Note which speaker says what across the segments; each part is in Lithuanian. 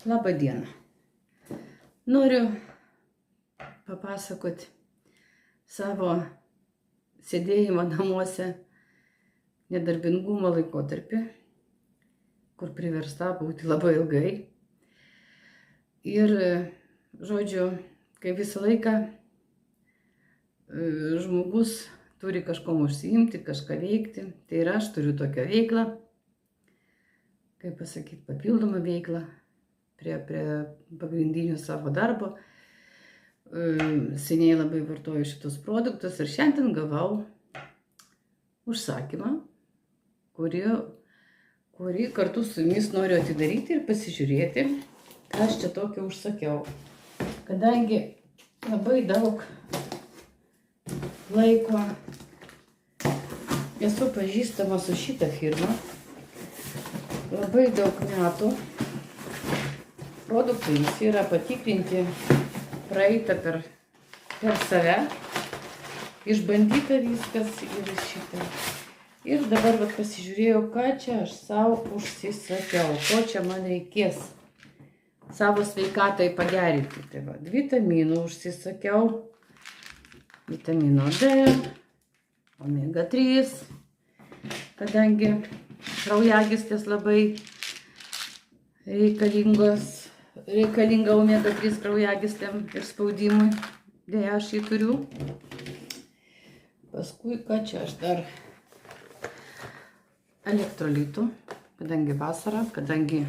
Speaker 1: Labą dieną. Noriu papasakoti savo sėdėjimo namuose nedarbingumo laikotarpį, kur priversta būti labai ilgai. Ir, žodžiu, kai visą laiką žmogus turi kažkom užsiimti, kažką veikti, tai ir aš turiu tokią veiklą, kaip pasakyti, papildomą veiklą prie pagrindinio savo darbo. Seniai labai vartoju šitus produktus ir šiandien gavau užsakymą, kurį kartu su jumis noriu atidaryti ir pasižiūrėti, ką aš čia tokio užsakiau. Kadangi labai daug laiko esu pažįstama su šitą firmą, labai daug metų produktai yra patikrinti, praeita per save, išbandyta viskas ir šitą. Ir dabar pasižiūrėjau, ką čia aš savo užsisakiau, ko čia man reikės savo sveikatai pagerinti. Tai va, vitaminų užsisakiau, vitamino D, omega 3, kadangi kraujagyslės labai reikalinga omega 3 kraujagyslėm ir spaudimui. Deja, aš jį turiu. Paskui, ką čia aš dar? Elektrolitų, kadangi vasara, kadangi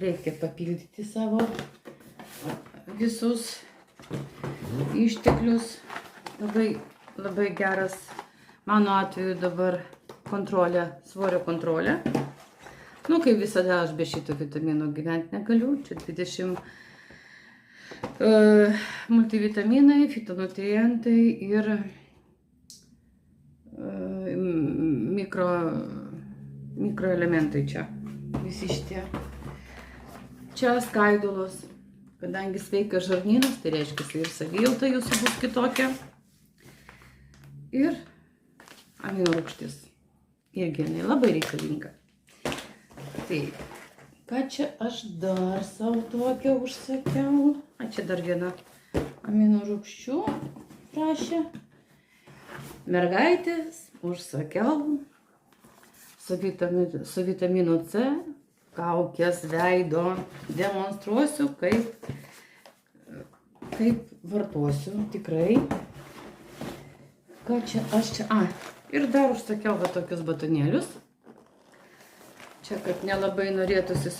Speaker 1: reikia papildyti savo visus išteklius. Labai geras, mano atveju dabar kontrolė, svorio kontrolė. Nu, kaip visada, aš be šito vitamino gyventi negaliu. Čia 20 multivitaminai, fitonutrientai ir mikroelementai čia. Visi šitie. Čia skaidulos. Kadangi sveikas žarnynas, tai reiškia ir savijauta jūsų bus kitokia. Ir aminorūgštis. Irgi jinai labai reikalinga. Tai, ką čia aš dar savo tokią užsakiau? Čia dar viena aminorūgščių prašė. Mergaitės užsakiau su vitaminu C, kaukės veido. Demonstruosiu, kaip vartosiu tikrai. Ką čia aš čia? Ir dar užsakiau va tokius batonėlius. Čia, kad nelabai norėtųsi